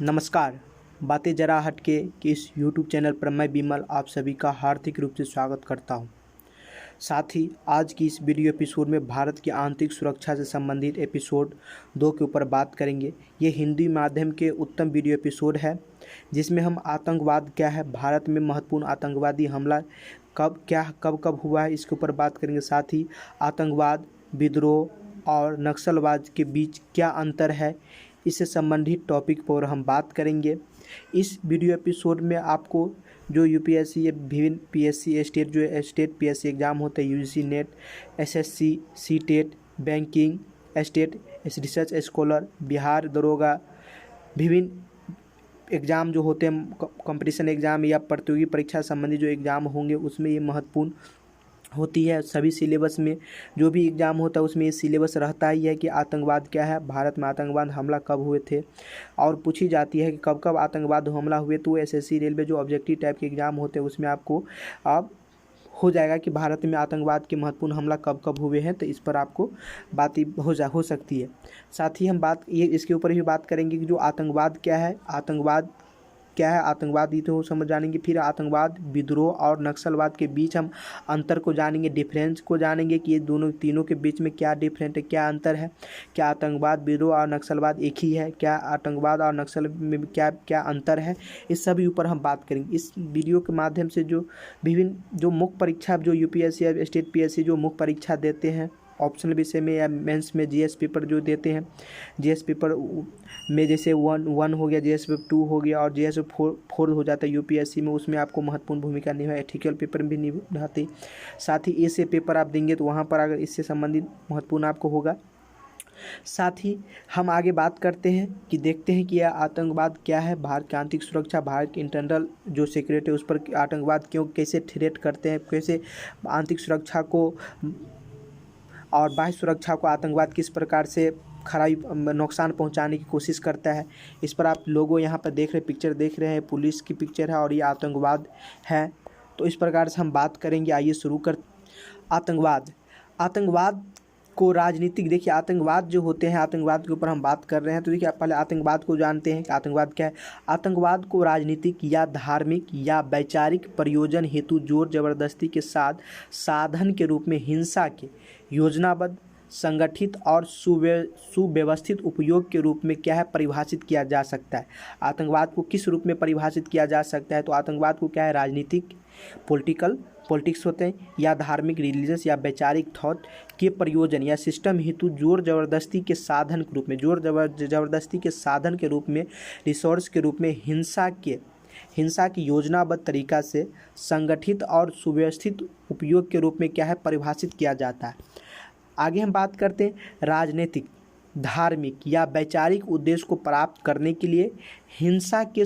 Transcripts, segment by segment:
नमस्कार। बातें जरा हटके कि इस YouTube चैनल पर मैं विमल आप सभी का हार्दिक रूप से स्वागत करता हूं। साथ ही आज की इस वीडियो एपिसोड में भारत की आंतरिक सुरक्षा से संबंधित एपिसोड 2 के ऊपर बात करेंगे। ये हिंदी माध्यम के उत्तम वीडियो एपिसोड है जिसमें हम आतंकवाद क्या है, भारत में महत्वपूर्ण आतंकवादी हमला कब हुआ है इसके ऊपर बात करेंगे। साथ ही आतंकवाद, विद्रोह और नक्सलवाद के बीच क्या अंतर है, इससे संबंधित टॉपिक पर हम बात करेंगे। इस वीडियो एपिसोड में आपको जो यूपीएससी या विभिन्न पीएससी स्टेट पीएससी एग्ज़ाम होते हैं, UGC net, SSC, CTET, banking, state research scholar, Bihar दरोगा, विभिन्न एग्ज़ाम जो होते हैं कंपटीशन एग्ज़ाम या प्रतियोगी परीक्षा संबंधी जो एग्ज़ाम होंगे उसमें ये महत्वपूर्ण होती है। सभी सिलेबस में जो भी एग्ज़ाम होता है उसमें ये सिलेबस रहता ही है कि आतंकवाद क्या है, भारत में आतंकवाद हमला कब हुए थे और पूछी जाती है कि कब कब आतंकवाद हमला हुए। तो एसएससी रेलवे जो ऑब्जेक्टिव टाइप के एग्ज़ाम होते हैं उसमें आपको अब हो जाएगा कि भारत में आतंकवाद के महत्वपूर्ण हमला कब कब हुए हैं, तो इस पर आपको बात हो सकती है। साथ ही हम इसके ऊपर भी बात करेंगे कि जो आतंकवाद क्या है, आतंकवाद ये तो समझ जानेंगे। फिर आतंकवाद, विद्रोह और नक्सलवाद के बीच हम अंतर को जानेंगे, डिफरेंस को जानेंगे कि ये तीनों के बीच में क्या डिफरेंट है, क्या अंतर है। क्या आतंकवाद, विद्रोह और नक्सलवाद एक ही है, क्या आतंकवाद और नक्सल में क्या अंतर है, इस सभी ऊपर हम बात करेंगे। इस वीडियो के माध्यम से जो विभिन्न जो मुख्य परीक्षा जो यूपीएससी या स्टेट पीएससी जो मुख्य परीक्षा देते हैं ऑप्शनल विषय में या मेंस में जीएस पेपर जो देते हैं, जीएस पेपर में जैसे वन हो गया, जीएस पेपर 2 हो गया और जीएस पेपर 4 हो जाता है यूपीएससी में, उसमें आपको महत्वपूर्ण भूमिका निभा एथिकल पेपर भी निभाते। साथ ही ऐसे पेपर आप देंगे तो वहाँ पर अगर इससे संबंधित महत्वपूर्ण आपको होगा। साथ ही हम आगे बात करते हैं कि देखते हैं कि यह आतंकवाद क्या है, भारत की आंतरिक सुरक्षा, भारत की इंटरनल जो सिक्योरिटी है उस पर आतंकवाद कैसे थ्रेट करते हैं, कैसे आंतरिक सुरक्षा को और बाह्य सुरक्षा को आतंकवाद किस प्रकार से खराब नुकसान पहुंचाने की कोशिश करता है। इस पर आप लोगों यहाँ पर पिक्चर देख रहे हैं, पुलिस की पिक्चर है और ये आतंकवाद है। तो इस प्रकार से हम बात करेंगे। आइए शुरू कर। आतंकवाद को राजनीतिक, देखिए आतंकवाद जो होते हैं, आतंकवाद के ऊपर हम बात कर रहे हैं। तो देखिए आप पहले आतंकवाद को जानते हैं कि आतंकवाद क्या है। आतंकवाद को राजनीतिक या धार्मिक या वैचारिक प्रयोजन हेतु जोर जबरदस्ती के साथ साधन के रूप में हिंसा के योजनाबद्ध, संगठित और सुव्यवस्थित उपयोग के रूप में क्या है परिभाषित किया जा सकता है। आतंकवाद को किस रूप में परिभाषित किया जा सकता है, तो आतंकवाद को क्या है, राजनीतिक पॉलिटिक्स होते हैं, या धार्मिक रिलीजियस या वैचारिक थॉट के प्रयोजन या सिस्टम हेतु जोर जबरदस्ती के साधन के रूप में, जबरदस्ती के साधन के रूप में, रिसोर्स के रूप में हिंसा की योजनाबद्ध तरीका से संगठित और सुव्यवस्थित उपयोग के रूप में क्या है परिभाषित किया जाता है। आगे हम बात करते हैं राजनीतिक, धार्मिक या वैचारिक उद्देश्य को प्राप्त करने के लिए हिंसा के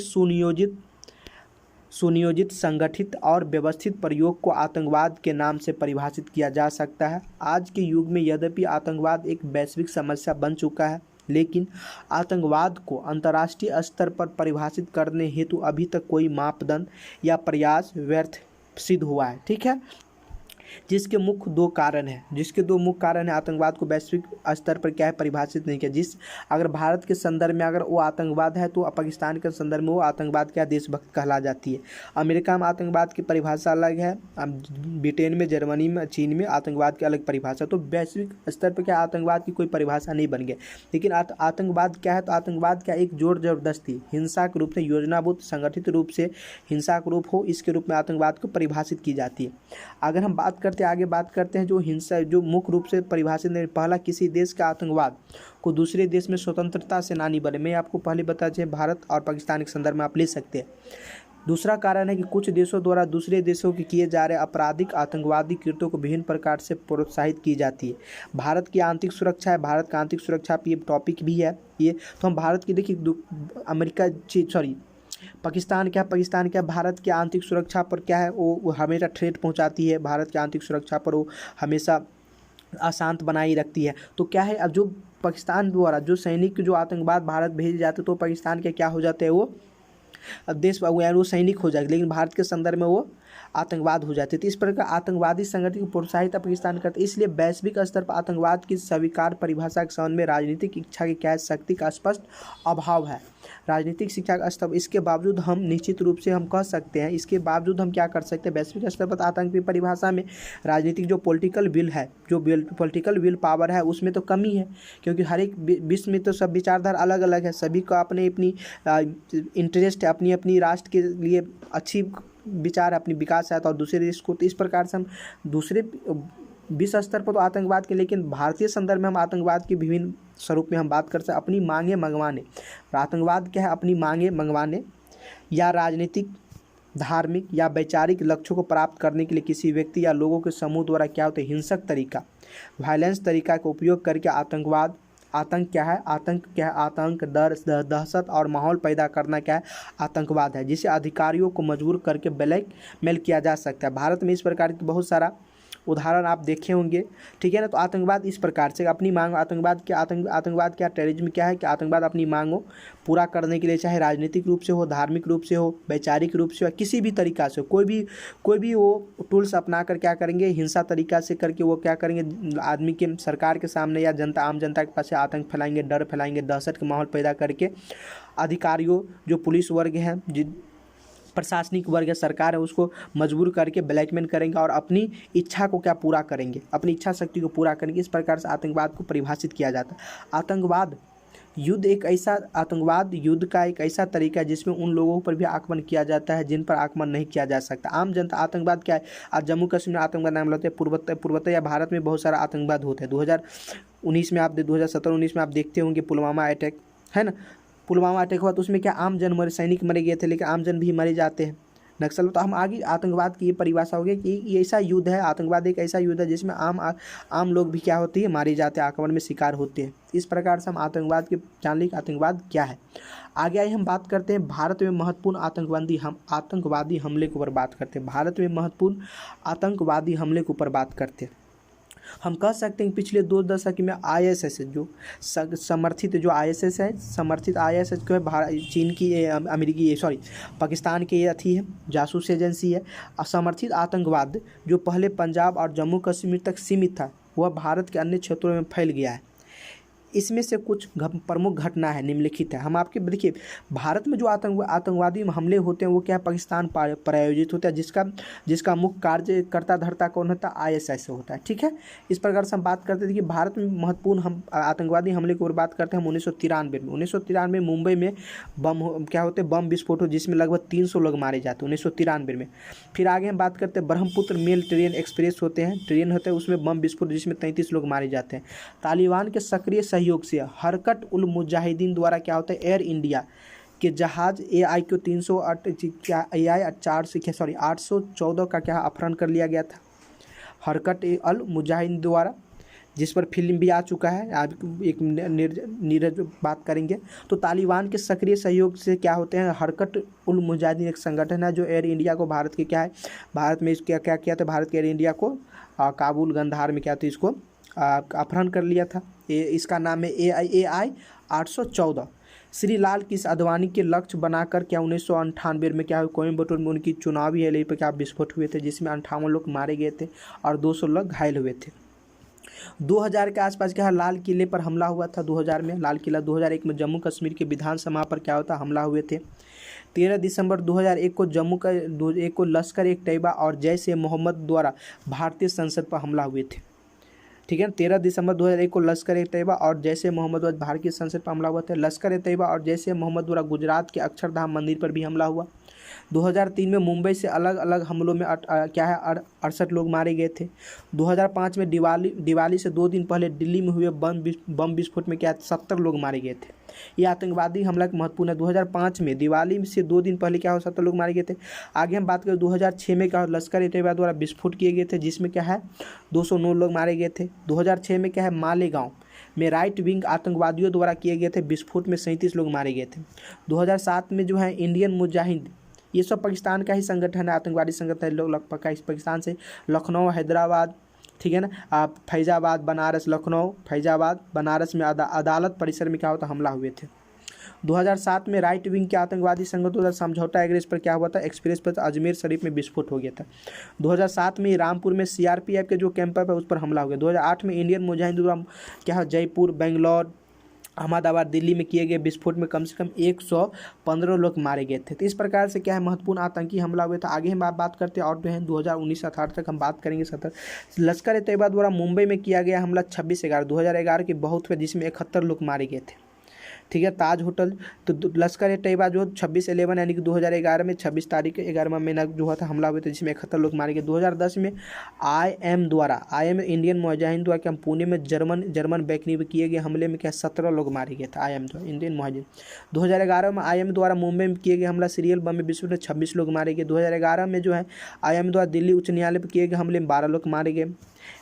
सुनियोजित, संगठित और व्यवस्थित प्रयोग को आतंकवाद के नाम से परिभाषित किया जा सकता है। आज के युग में यद्यपि आतंकवाद एक वैश्विक समस्या बन चुका है, लेकिन आतंकवाद को अंतर्राष्ट्रीय स्तर पर परिभाषित करने हेतु अभी तक कोई मापदंड या प्रयास व्यर्थ सिद्ध हुआ है। ठीक है, जिसके दो मुख्य कारण है आतंकवाद को वैश्विक स्तर पर क्या है परिभाषित नहीं किया। अगर भारत के संदर्भ में अगर वो आतंकवाद है तो पाकिस्तान के संदर्भ में वो आतंकवाद क्या देशभक्त कहला जाती है। अमेरिका में आतंकवाद की परिभाषा अलग है, ब्रिटेन में, जर्मनी में, चीन में आतंकवाद की अलग परिभाषा। तो वैश्विक स्तर पर क्या आतंकवाद की कोई परिभाषा नहीं बन गया। लेकिन आतंकवाद क्या है, तो आतंकवाद क्या एक जोर जबरदस्ती हिंसा के रूप से योजनाबद्ध संगठित रूप से हिंसा का रूप हो, इसके रूप में आतंकवाद को परिभाषित की जाती है। अगर हम आगे बात करते हैं जो हिंसा जो मुख्य रूप से परिभाषित नहीं, पहला किसी देश का आतंकवाद को दूसरे देश में स्वतंत्रता सेनानी बने। मैं आपको पहले बता दें भारत और पाकिस्तान के संदर्भ में आप ले सकते हैं। दूसरा कारण है कि कुछ देशों द्वारा दूसरे देशों के किए जा रहे आपराधिक आतंकवादी कृत्यों को विभिन्न प्रकार से प्रोत्साहित की जाती है। भारत की आंतरिक सुरक्षा है, भारत का आंतरिक सुरक्षा ये टॉपिक भी है ये। तो हम भारत की देखिए पाकिस्तान क्या भारत की आंतरिक सुरक्षा पर क्या है वो हमेशा थ्रेट पहुंचाती है, भारत की आंतरिक सुरक्षा पर वो हमेशा अशांत बनाई रखती है। तो क्या है, अब जो पाकिस्तान द्वारा जो सैनिक जो आतंकवाद भारत भेजे जाते तो पाकिस्तान के क्या हो जाते हैं, वो देश वो सैनिक हो जाएगा, लेकिन भारत के संदर्भ में वो आतंकवाद हो जाते थे। इस प्रकार आतंकवादी संगठन को प्रोत्साहित पाकिस्तान करते। इसलिए वैश्विक स्तर पर आतंकवाद की स्वीकार परिभाषा के संबंध में राजनीतिक इच्छा की क्या शक्ति का स्पष्ट अभाव है। राजनीतिक शिक्षा का स्तर, इसके बावजूद हम निश्चित रूप से हम कह सकते हैं, इसके बावजूद हम क्या कर सकते हैं, वैश्विक स्तर पर आतंक की परिभाषा में राजनीतिक जो पॉलिटिकल विल है, जो पॉलिटिकल विल पावर है, उसमें तो कमी है, क्योंकि हर एक विश्व में तो सब विचारधारा अलग अलग है, सभी को अपने अपनी इंटरेस्ट है, अपनी अपनी राष्ट्र के लिए अच्छी विचार है, अपनी विकास है, और दूसरे देश को, तो इस प्रकार से हम दूसरे विश्व स्तर पर तो आतंकवाद के, लेकिन भारतीय संदर्भ में हम आतंकवाद के विभिन्न स्वरूप में हम बात कर सकते हैं। अपनी मांगे मंगवाने, आतंकवाद क्या है, अपनी मांगे मंगवाने या राजनीतिक, धार्मिक या वैचारिक लक्ष्यों को प्राप्त करने के लिए किसी व्यक्ति या लोगों के समूह द्वारा क्या होता है, हिंसक तरीका, वायलेंस तरीका का उपयोग करके आतंकवाद, आतंक क्या है, आतंक, डर, दहशत और माहौल पैदा करना क्या है, आतंकवाद है, जिसे अधिकारियों को मजबूर करके ब्लैकमेल किया जा सकता है। भारत में इस प्रकार की बहुत सारा उदाहरण आप देखे होंगे, ठीक है ना। तो आतंकवाद इस प्रकार से अपनी मांग, आतंकवाद क्या, टेररिज्म क्या है कि आतंकवाद अपनी मांगों पूरा करने के लिए, चाहे राजनीतिक रूप से हो, धार्मिक रूप से हो, वैचारिक रूप से हो, किसी भी तरीका से, कोई भी वो टूल्स अपना कर क्या करेंगे, हिंसा तरीका से करके वो क्या करेंगे, आदमी के, सरकार के सामने या जनता, आम जनता के पास आतंक फैलाएंगे, डर फैलाएंगे, दहशत का माहौल पैदा करके अधिकारियों, जो पुलिस वर्ग हैं, प्रशासनिक वर्ग है, सरकार है, उसको मजबूर करके ब्लैकमेल करेंगे और अपनी इच्छा को क्या पूरा करेंगे, अपनी इच्छा शक्ति को पूरा करेंगे। इस प्रकार से आतंकवाद को परिभाषित किया जाता है। आतंकवाद युद्ध का एक ऐसा तरीका है जिसमें उन लोगों पर भी आक्रमण किया जाता है जिन पर आक्रमण नहीं किया जा सकता। आम जनता, आतंकवाद क्या है, आज जम्मू कश्मीर में आतंकवाद नाम लेते हैं, पूर्वोत्तर या भारत में बहुत सारा आतंकवाद होता है। 2019 में आप 2017-19 में आप देखते होंगे पुलवामा अटैक, है ना, पुलवामा अटैक हुआ, तो उसमें क्या आम जन मरे, सैनिक मरे गए थे, लेकिन आम जन भी मरे जाते हैं नक्सल। तो हम आगे आतंकवाद की ये परिभाषा हो गई कि ये ऐसा युद्ध है, आतंकवाद एक ऐसा युद्ध है जिसमें आम लोग भी क्या होती है, मारे जाते हैं, आक्रमण में शिकार होते हैं। इस प्रकार से हम आतंकवाद के जान ली कि आतंकवाद क्या है। आगे आइए हम बात करते हैं भारत में महत्वपूर्ण आतंकवादी हमले के ऊपर बात करते हैं। भारत में महत्वपूर्ण आतंकवादी हमले के ऊपर बात करते हैं। हम कह सकते हैं कि पिछले 2 दशक में ISS जो समर्थित ISS को चीन की, पाकिस्तान की ये है, जासूस एजेंसी है। समर्थित आतंकवाद जो पहले पंजाब और जम्मू कश्मीर तक सीमित था, वह भारत के अन्य क्षेत्रों में फैल गया है। इसमें से कुछ प्रमुख घटना है, निम्नलिखित है। हम आपके देखिए, भारत में जो आतंकवादी हमले होते हैं वो क्या पाकिस्तान प्रायोजित होता है, जिसका मुख्य कार्यकर्ता धर्ता कौन होता है, ISS होता है, ठीक है। इस प्रकार से हम बात करते थे कि भारत में महत्वपूर्ण हम आतंकवादी हमले की ओर बात करते हैं। हम 1993 में मुंबई में बम विस्फोट हो, जिसमें लगभग 300 लोग मारे जाते हैं 1993 में। फिर आगे हम बात करते हैं Brahmaputra mail train express train होते हैं, उसमें बम विस्फोट जिसमें 33 लोग मारे जाते हैं। तालिबान के सक्रिय सहयोग से हरकत उल मुजाहिदीन द्वारा क्या होता है, एयर इंडिया के जहाज AI को 814 का क्या अपहरण कर लिया गया था, हरकत अल मुजाहिदीन द्वारा, जिस पर फिल्म भी आ चुका है। आप एक नीरज बात करेंगे। तो तालिबान के सक्रिय सहयोग से क्या होते हैं, हरकत उल मुजाहिदीन एक संगठन है जो एयर इंडिया को भारत के क्या है, भारत में क्या किया था, भारत के एयर इंडिया को काबुल गंधार में क्या था, इसको अपहरण कर लिया था। इसका नाम है AI 814। श्री लाल किस अडवाणी के लक्ष्य बनाकर क्या 1998 में क्या कोयम्बटूर में उनकी चुनावी रैली पर क्या विस्फोट हुए थे, जिसमें 58 लोग मारे गए थे और 200 लोग घायल हुए थे। 2000 के आसपास क्या लाल किले पर हमला हुआ था 2000 में, लाल किला 2001 में जम्मू कश्मीर के विधानसभा पर क्या होता हमला हुए थे। 13 दिसंबर 2001 को लश्कर ए तैयबा और जैश ए मोहम्मद द्वारा भारतीय संसद पर हमला हुए थे, ठीक है। 13 दिसंबर 2001 को लश्कर ए तैयबा और जैश ए मोहम्मद द्वारा भारतीय संसद पर हमला हुआ था। लश्कर ए तैयबा और जैश ए मोहम्मद द्वारा गुजरात के अक्षरधाम मंदिर पर भी हमला हुआ। 2003 में मुंबई से अलग अलग हमलों में 68 लोग मारे गए थे। 2005 में दिवाली से 2 दिन पहले दिल्ली में हुए बम विस्फोट में क्या 70 लोग मारे गए थे। ये आतंकवादी हमला महत्वपूर्ण है। 2005 में दिवाली से 2 दिन पहले क्या हो 70 लोग मारे गए थे। आगे हम बात करें 2006 में क्या लश्कर ए तैयबा द्वारा विस्फोट किए गए थे, जिसमें क्या है 209 लोग मारे गए थे। 2006 में क्या है मालेगांव में राइट विंग आतंकवादियों द्वारा किए गए थे विस्फोट में 37 लोग मारे गए थे। 2007 में जो है इंडियन मुजाहिद, ये सब पाकिस्तान का ही संगठन है, आतंकवादी संगठन है। लोग पाकिस्तान से लखनऊ, हैदराबाद, ठीक है ना, आप फैजाबाद, बनारस, लखनऊ, फैजाबाद, बनारस में अदालत परिसर में क्या होता हमला हुए थे। 2007 में राइट विंग के आतंकवादी संगठनों द्वारा समझौता एक्सप्रेस पर अजमेर शरीफ में विस्फोट हो गया था। 2007 में रामपुर में CRPF के जो कैंप है उस पर हमला हो गया। 2008 में इंडियन मुजाहिदीन द्वारा क्या जयपुर, बेंगलोर, अहमदाबाद दिल्ली में किए गए विस्फोट में कम से कम 115 लोग मारे गए थे। तो इस प्रकार से क्या है महत्वपूर्ण आतंकी हमला हुए थे। आगे हम बात करते हैं और जो है 2019 से 18 तक हम बात करेंगे। 70 लश्कर ए तैयबा द्वारा मुंबई में किया गया हमला 26/11/2011 के बहुत हुआ, जिसमें 71 लोग मारे गए थे। ठीक है, ताज होटल। तो लश्कर ए तैयबा जो 26/11 यानी कि 2011 में 26 तारीख 11वां महीना जो हुआ था हमला हुआ था, जिसमें 71 लोग मारे गए। 2010 में IM इंडियन मुजाहिदीन द्वारा क्या पुणे में जर्मन बैकनी में किए गए हमले में क्या 17 लोग मारे गए थे IM द्वारा, इंडियन मुजाहिदीन। 2011 में IM द्वारा मुंबई में किए गए हमला सीरियल बम में विस्फोट में 26 लोग मारे गए। 2011 में जो है IM द्वारा दिल्ली उच्च न्यायालय पर किए गए हमले में 12 लोग मारे गए।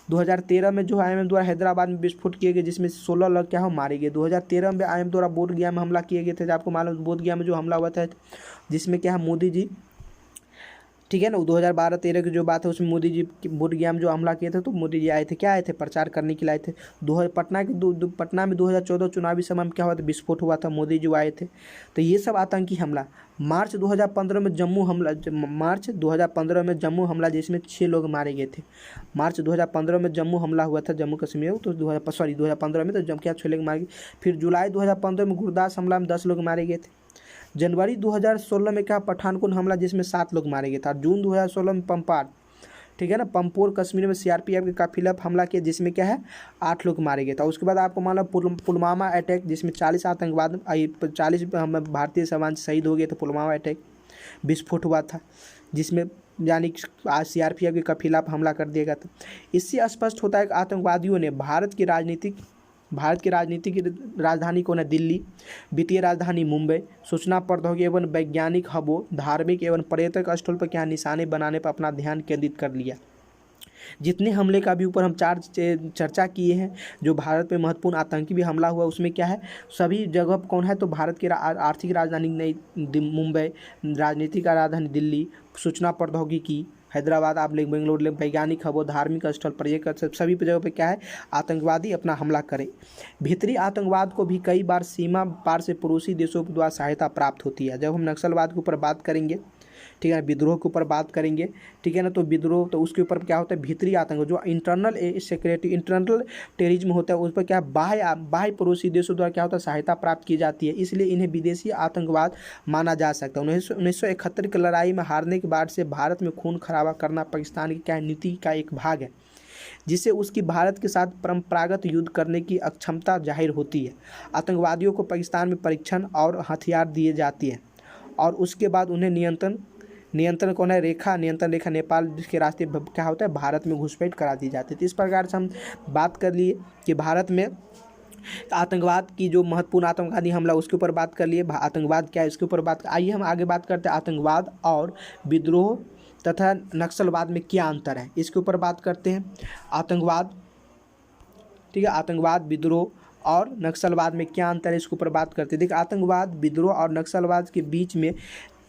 2013 में जो IM द्वारा हैदराबाद में विस्फोट किए गए, जिसमें 16 लोग क्या हो मारे गए। 2013 में IM द्वारा बोधगया में हमला किए गए थे। आपको मालूम बोधगया में जो हमला हुआ था, जिसमें क्या है मोदी जी, ठीक है ना, 2012-13 की जो बात है उसमें मोदी जी बोधगया में जो हमला किए थे, तो मोदी जी आए थे, क्या आए थे, प्रचार करने के लिए आए थे। पटना में 2014 चुनावी समय में क्या हुआ था, विस्फोट हुआ था, मोदी जी आए थे। तो ये सब आतंकी हमला। मार्च 2015 में जम्मू में जम्मू हमला, जिसमें 6 लोग मारे गए थे। मार्च 2015 में जम्मू हमला हुआ था, जम्मू कश्मीर, तो 2015 में तो क्या 6 लोग मारे गए। फिर जुलाई 2015 में गुरदास हमला में 10 लोग मारे गए थे। जनवरी 2016 में क्या पठानकोट हमला, जिसमें 7 लोग मारे गए था। जून 2016 में पंपार, ठीक है ना, पंपोर कश्मीर में CRPF के काफिला हमला किया, जिसमें क्या है 8 लोग मारे गए था। उसके बाद आपको मालूम पुलवामा अटैक, जिसमें 40 आतंकवाद 40 भारतीय समाज शहीद हो गए थे। पुलवामा अटैक विस्फोट हुआ था, जिसमें यानी CRPF के काफिला पर हमला कर दिया गया था। इससे स्पष्ट होता है कि आतंकवादियों ने भारत की राजनीतिक राजधानी कौन है, दिल्ली, वित्तीय राजधानी मुंबई, सूचना प्रौद्योगिकी एवं वैज्ञानिक हबों, धार्मिक एवं पर्यटक स्थल पर क्या निशाने बनाने पर अपना ध्यान केंद्रित कर लिया। जितने हमले का भी ऊपर हम चर्चा किए हैं, जो भारत में महत्वपूर्ण आतंकी भी हमला हुआ, उसमें क्या है सभी जगह कौन है, तो भारत की आर्थिक राजधानी नई मुंबई, राजनीतिक राजधानी दिल्ली, सूचना प्रौद्योगिकी हैदराबाद, आप लोग बेंगलोर, वैज्ञानिक हबों, धार्मिक स्थल, पर्यटक, सभी जगह पे क्या है आतंकवादी अपना हमला करें। भीतरी आतंकवाद को भी कई बार सीमा पार से पड़ोसी देशों द्वारा सहायता प्राप्त होती है। जब हम नक्सलवाद के ऊपर बात करेंगे, ठीक है ना, विद्रोह के ऊपर बात करेंगे, ठीक है ना, तो विद्रोह तो उसके ऊपर क्या होता है भीतरी आतंक, जो इंटरनल टेररिज्म होता है, उस पर क्या बाह्य पड़ोसी देशों द्वारा क्या होता है सहायता प्राप्त की जाती है, इसलिए इन्हें विदेशी आतंकवाद माना जा सकता है। 1971 की लड़ाई में हारने के बाद से भारत में खून खराबा करना पाकिस्तान की क्या नीति का एक भाग है, जिससे उसकी भारत के साथ परंपरागत युद्ध करने की अक्षमता जाहिर होती है। आतंकवादियों को पाकिस्तान में प्रशिक्षण और हथियार दिए जाते हैं और उसके बाद उन्हें नियंत्रण रेखा नेपाल के रास्ते क्या होता है भारत में घुसपैठ करा दी जाती है। तो इस प्रकार से हम बात कर लिए कि भारत में आतंकवाद की जो महत्वपूर्ण आतंकवादी हमला उसके ऊपर बात कर लिए, आतंकवाद क्या है इसके ऊपर बात। आइए हम आगे बात करते हैं आतंकवाद और विद्रोह तथा नक्सलवाद में क्या अंतर है, इसके ऊपर बात करते हैं। आतंकवाद, ठीक है, आतंकवाद, विद्रोह और नक्सलवाद में क्या अंतर है, इसके ऊपर बात करते हैं। देखिए आतंकवाद, विद्रोह और नक्सलवाद के बीच में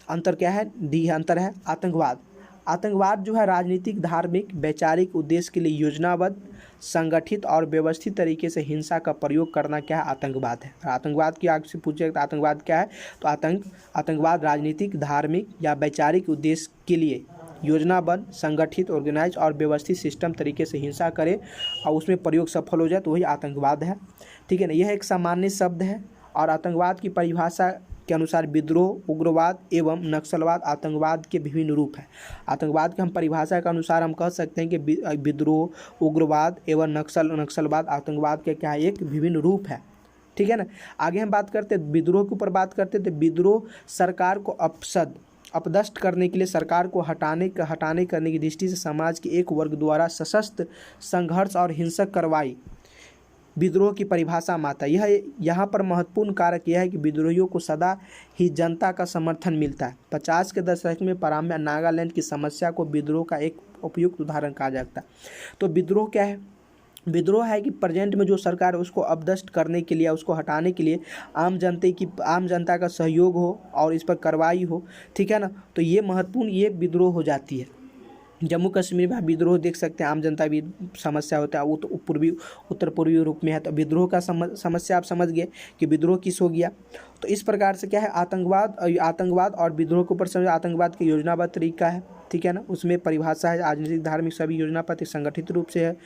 अंतर क्या है, अंतर है। आतंकवाद जो है राजनीतिक, धार्मिक, वैचारिक उद्देश्य के लिए योजनाबद्ध, संगठित और व्यवस्थित तरीके से हिंसा का प्रयोग करना क्या है, आतंकवाद है। आतंकवाद की आगे से पूछे तो आतंकवाद क्या है, तो आतंकवाद राजनीतिक, धार्मिक या वैचारिक उद्देश्य के लिए योजनाबद्ध, संगठित, ऑर्गेनाइज और व्यवस्थित सिस्टम तरीके से हिंसा करे और उसमें प्रयोग सफल हो जाए तो वही आतंकवाद है। ठीक है ना, यह एक सामान्य शब्द है और आतंकवाद की परिभाषा के अनुसार विद्रोह, उग्रवाद एवं नक्सलवाद आतंकवाद के विभिन्न रूप हैं। आतंकवाद के हम परिभाषा के अनुसार हम कह सकते हैं कि विद्रोह, उग्रवाद एवं नक्सलवाद आतंकवाद के क्या है, एक विभिन्न रूप है। ठीक है ना, आगे हम बात करते हैं विद्रोह के ऊपर बात करते थे। विद्रोह सरकार को अपदस्थ करने के लिए, सरकार को हटाने करने की दृष्टि से समाज के एक वर्ग द्वारा सशस्त्र संघर्ष और हिंसक कार्रवाई विद्रोह की परिभाषा में आता है। यहाँ पर महत्वपूर्ण कारक यह है कि विद्रोहियों को सदा ही जनता का समर्थन मिलता है। 50 के दशक में प्रारंभ में नागालैंड की समस्या को विद्रोह का एक उपयुक्त उदाहरण कहा जाता है। तो विद्रोह क्या है, विद्रोह है कि प्रेजेंट में जो सरकार है उसको अपदस्थ करने के लिए, उसको हटाने के लिए आम जनता का सहयोग हो और इस पर कार्रवाई हो। ठीक है ना, तो ये महत्वपूर्ण ये विद्रोह हो जाती है। जम्मू कश्मीर में विद्रोह देख सकते हैं, आम जनता भी समस्या होता है, वो तो उत्तर पूर्वी रूप में है। तो विद्रोह का समस्या आप समझ गए कि विद्रोह किस हो गया। तो इस प्रकार से क्या है आतंकवाद और विद्रोह के ऊपर समझ, आतंकवाद की योजनाबद्ध तरीका है। ठीक है ना, उसमें परिभाषा है राजनीतिक, धार्मिक सभी योजनाबद्ध संगठित रूप से है।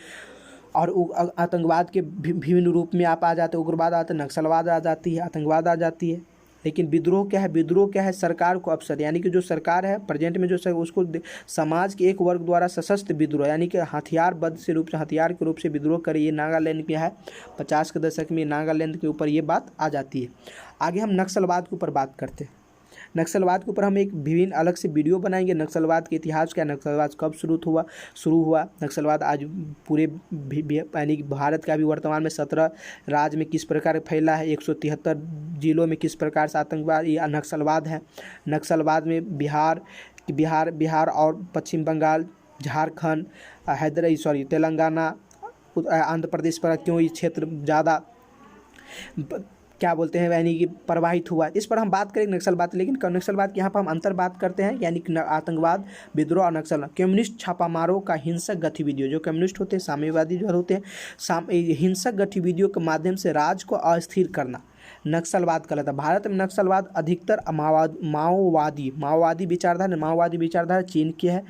और आतंकवाद के विभिन्न रूप में आप आ जाते हैं, उग्रवाद आता है, नक्सलवाद आ जाती है, आतंकवाद आ जाती है। लेकिन विद्रोह क्या है? विद्रोह क्या है? सरकार को अवसर, यानी कि जो सरकार है प्रेजेंट में जो उसको समाज के एक वर्ग द्वारा सशस्त्र विद्रोह, यानी कि हथियारबद्ध से रूप से, हथियार के रूप से विद्रोह करे। ये नागालैंड में है 50 के दशक में, नागालैंड के ऊपर ये बात आ जाती है। आगे हम नक्सलवाद के ऊपर बात करते हैं। नक्सलवाद के ऊपर हम एक विभिन्न अलग से वीडियो बनाएंगे। नक्सलवाद के इतिहास क्या, नक्सलवाद कब शुरू हुआ, नक्सलवाद आज पूरे यानी कि भारत का भी वर्तमान में 17 राज्य में किस प्रकार फैला है, 173 जिलों में किस प्रकार से आतंकवाद या नक्सलवाद है। नक्सलवाद में बिहार और पश्चिम बंगाल, झारखंड, तेलंगाना, आंध्र प्रदेश पर क्यों ये क्षेत्र ज़्यादा क्या बोलते हैं यानी कि प्रवाहित हुआ, इस पर हम बात करेंगे नक्सलवाद। लेकिन नक्सलवाद की यहाँ पर हम अंतर बात करते हैं, यानी कि आतंकवाद, विद्रोह और नक्सल। कम्युनिस्ट छापामारों का हिंसक गतिविधियों, जो कम्युनिस्ट होते हैं, साम्यवादी जो होते हैं, हिंसक गतिविधियों के माध्यम से राज्य को अस्थिर करना नक्सलवाद कहलाता है। भारत में नक्सलवाद अधिकतर माओवादी विचारधारा चीन की है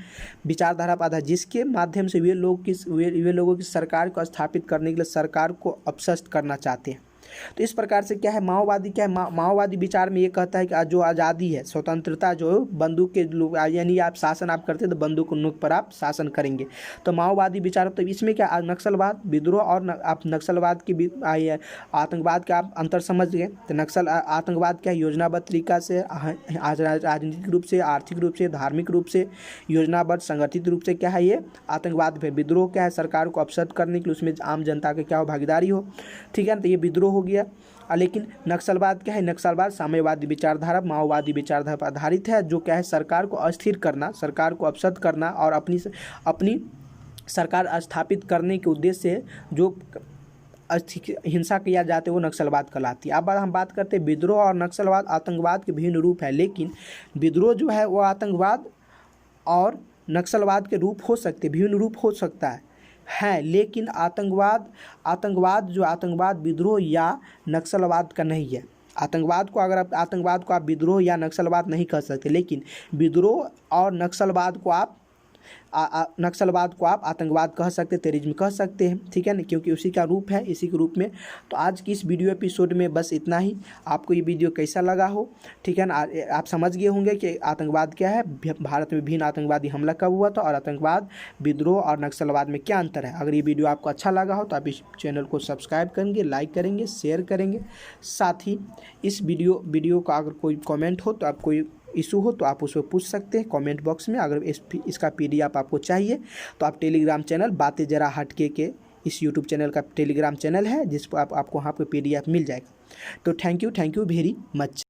विचारधारा पर आधार, जिसके माध्यम से वे लोगों की सरकार को स्थापित करने के लिए सरकार को अपशस्त करना चाहते हैं। तो इस प्रकार से क्या है, माओवादी क्या है, माओवादी विचार में ये कहता है कि जो आज़ादी है, स्वतंत्रता, जो बंदूक के यानी आप शासन आप करते तो बंदूक नोक पर आप शासन करेंगे, तो माओवादी विचार। तो इसमें क्या नक्सलवाद, विद्रोह और आप नक्सलवाद की आतंकवाद का आप अंतर समझ गए। तो आतंकवाद क्या है, योजनाबद्ध तरीका से, राजनीतिक रूप से, आर्थिक रूप से, धार्मिक रूप से योजनाबद्ध संगठित रूप से क्या है ये आतंकवाद है। विद्रोह क्या है, सरकार को अपशस्त करने के लिए उसमें आम जनता का क्या हो, भागीदारी हो, ठीक है ना, तो ये विद्रोह हो गया। लेकिन नक्सलवाद क्या है, नक्सलवाद साम्यवादी विचारधारा, माओवादी विचारधारा पर आधारित है, जो क्या है सरकार को अस्थिर करना, सरकार को अपशस्त करना और अपनी सरकार स्थापित करने के उद्देश्य से जो हिंसा किया जाते वो नक्सलवाद कहलाती है। अब हम बात करते हैं विद्रोह और नक्सलवाद आतंकवाद के विभिन्न रूप है, लेकिन विद्रोह जो है वो आतंकवाद और नक्सलवाद के रूप हो सकते, विभिन्न रूप हो सकता है, लेकिन आतंकवाद विद्रोह या नक्सलवाद का नहीं है। आतंकवाद को आप विद्रोह या नक्सलवाद नहीं कह सकते, लेकिन विद्रोह और नक्सलवाद को आप आतंकवाद कह सकते, टेररिज्म कह सकते हैं, ठीक है ना, क्योंकि उसी का रूप है, इसी के रूप में। तो आज की इस वीडियो एपिसोड में बस इतना ही। आपको ये वीडियो कैसा लगा हो, ठीक है ना, आप समझ गए होंगे कि आतंकवाद क्या है, भारत में विभिन्न आतंकवादी हमला कब हुआ था और आतंकवाद, विद्रोह और नक्सलवाद में क्या अंतर है। अगर ये वीडियो आपको अच्छा लगा हो तो आप इस चैनल को सब्सक्राइब करेंगे, लाइक करेंगे, शेयर करेंगे। साथ ही इस वीडियो का अगर कोई कॉमेंट हो तो आप कोई इशू हो तो आप उसको पूछ सकते हैं कमेंट बॉक्स में। अगर इसका PDF आपको चाहिए तो आप टेलीग्राम चैनल बातें जरा हटके के इस यूट्यूब चैनल का टेलीग्राम चैनल है, जिस पर आपको वहाँ पर PDF मिल जाएगा। तो थैंक यू वेरी मच।